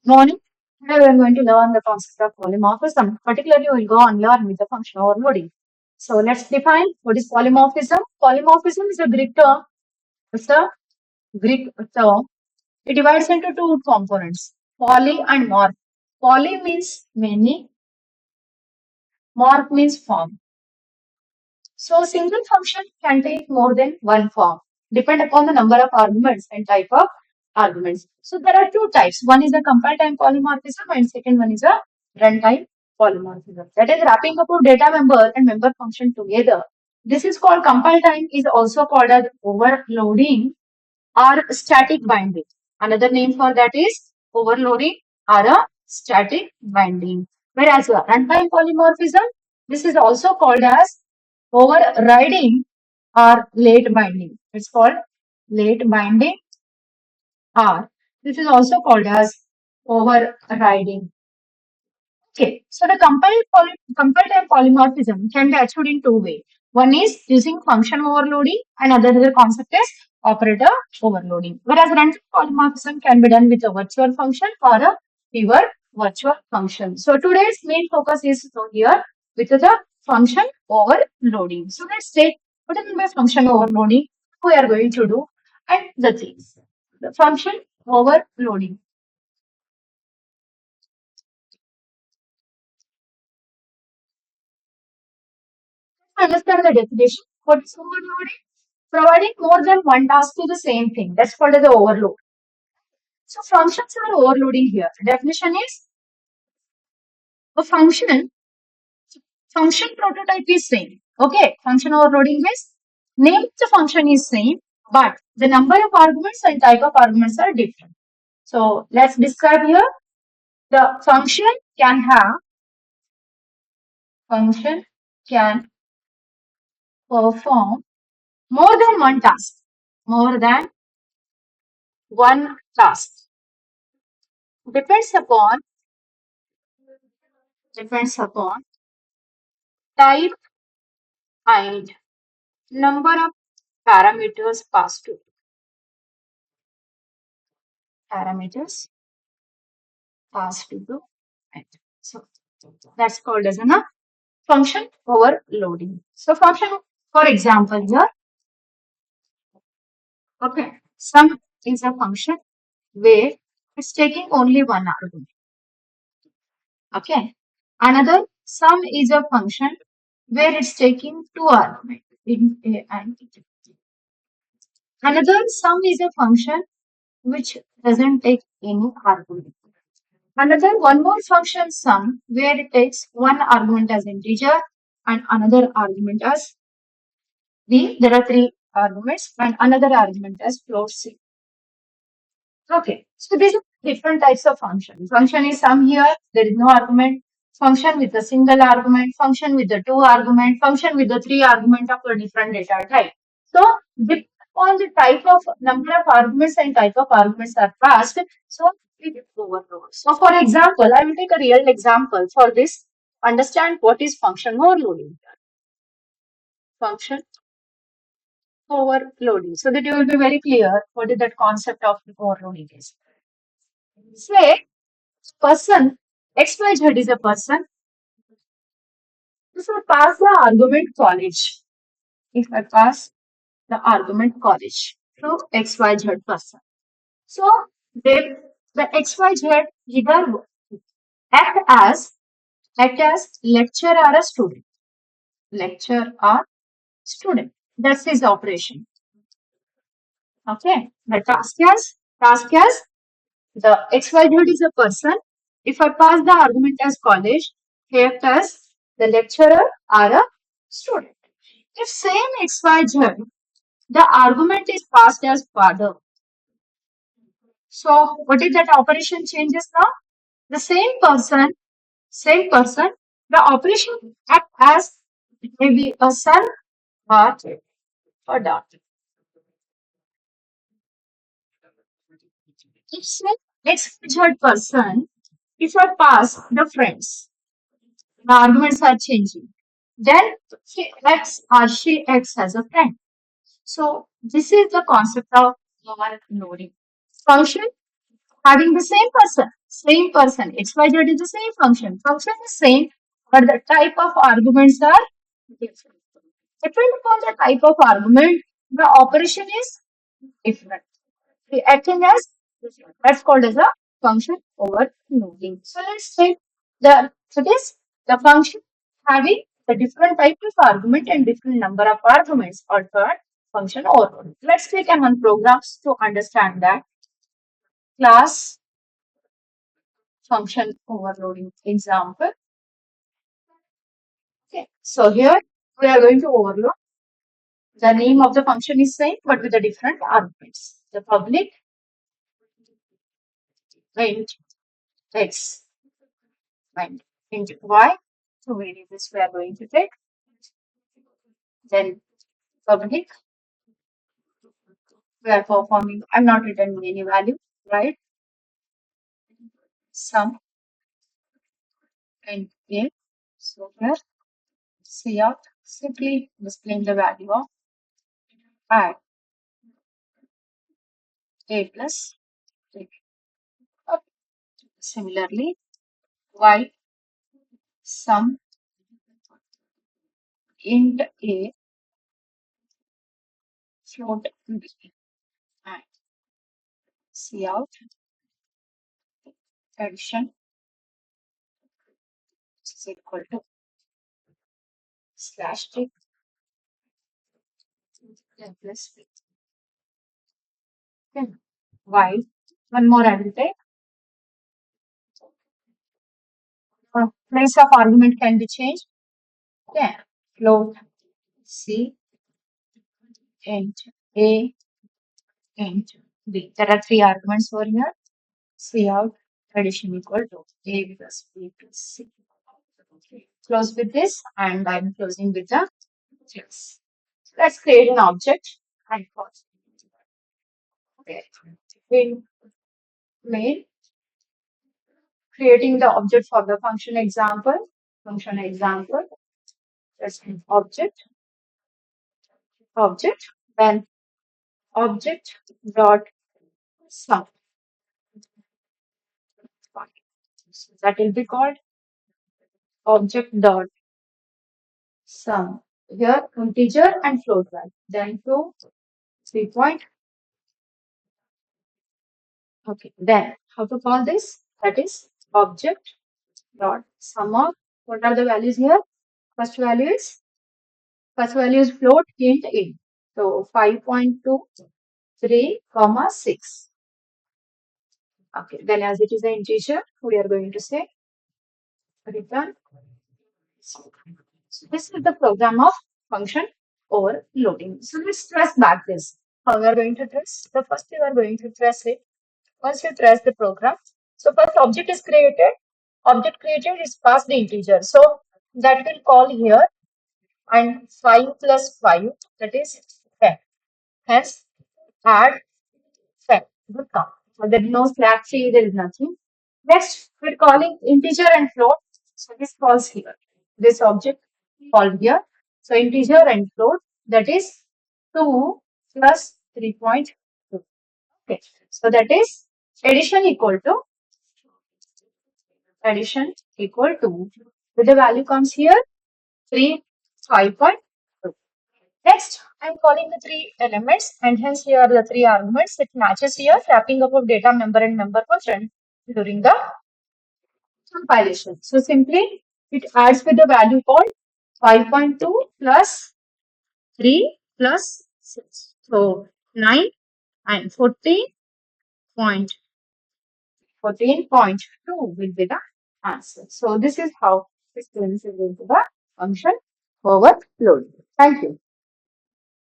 Morning. Today we are going to learn the concept of polymorphism. Particularly, we will go and learn with the function overloading. So let's define what is polymorphism. Polymorphism is a Greek term. It's a Greek term. It divides into two components: poly and morph. Poly means many, morph means form. So a single function can take more than one form, depend upon the number of arguments and type of arguments. So there are two types. One is a compile time polymorphism and second one is a runtime polymorphism. That is wrapping up of data member and member function together. This is called compile time, is also called as overloading or static binding. Another name for that is overloading or a static binding. Whereas a runtime polymorphism, this is also called as overriding or late binding. It's called late binding or this is also called as overriding. Okay, so the compile time polymorphism can be achieved in two ways. One is using function overloading and other concept is operator overloading. Whereas runtime polymorphism can be done with a virtual function or a pure virtual function. So today's main focus is here with the function overloading. So let's take what is by function overloading, we are going to do and the things. The function overloading. Understand the definition. What is overloading? Providing more than one task to the same thing. That's called as the overload. So functions are overloading here. Definition is a function prototype is same. Okay, function overloading is name of the function is same, but the number of arguments and type of arguments are different. So let's describe here. The function can perform more than one task. More than one task. Depends upon type and number of parameters passed to parameters passed to the end. So that's called as a function overloading. So function, for example, here, okay, sum is a function where it's taking only one argument. Okay, another sum is a function where it's taking two arguments in A and B. Another sum is a function which doesn't take any argument. Another one more function sum where it takes one argument as integer and another argument as b. There are three arguments and another argument as float c. Okay, so these are different types of function. Function is sum here, there is no argument. Function with a single argument, function with the two argument, function with the three argument of a different data type. So depending on the type of number of arguments and type of arguments are passed, so it overloads. So for example, I will take a real example for this. Understand what is function overloading. Function overloading. So that you will be very clear what is that concept of overloading is. Say person XYZ is a person. If I pass the argument college, if I pass the argument college to XYZ person. So they, the XYZ either act as lecturer or a student. Lecturer or student. That's his operation. Okay. The task as the XYZ is a person. If I pass the argument as college, he acts as the lecturer or a student. If same XYZ, the argument is passed as father. So what is that operation changes now? The same person, the operation act as maybe a son or a daughter. If say XYZ person, if I pass the friends, the arguments are changing. Then he acts or she acts as a friend. So this is the concept of overloading. Function having the Same person. XYZ is the same function. Function is same, but the type of arguments are different. Depending upon the type of argument, the operation is different. The acting as that's called as a function overloading. So let's take the function having the different type of argument and different number of arguments or called function overloading. Let's take a one programs to understand that class function overloading example. Okay. So here we are going to overload. The name of the function is same but with the different arguments. The public int x and int y. So variables we are going to take. Then public we are performing. I'm not returning any value, right? Sum and a. So here see out simply displaying the value of add a plus a. Okay. Similarly, y sum int a float b and see out addition is equal to slash t plus b. Okay. Y one more I will take. Place of argument can be changed. Okay. Float c int a int b. There are three arguments over here. C out addition equal to a plus b plus c. Close with this and I'm closing with the plus. Let's create an object and pause. Okay. In main, creating the object for the function example. Function example. That's an object, then object dot sum. So that will be called object dot sum. Here integer and float value. Then to 3 point. Okay. Then how to call this? That is object dot sum of what are the values here? First value is float int a. So 5.23 comma 6. Okay. Then as it is an integer, we are going to say return. So this is the program of function overloading. So let's trace back this. How we are going to trace? So first you are going to trace it. Once you trace the program, so first object is created. Object created is passed the integer. So that will call here and 5 plus 5 that is 10. Hence add 10 will come. So there is no slash c, there is nothing. Next, we're calling integer and float. So this calls here. This object called here. So integer and float that is 2 plus 3.2. Okay. So that is addition equal to with the value comes here 3 5.2. Next, I'm calling the three elements and hence here are the three arguments. It matches here wrapping up of data member and member function during the compilation. So simply it adds with the value called 5.2 plus 3 plus 6. So 9 and 14.2 will be the answer. So this is how this is into the function overload. Thank you.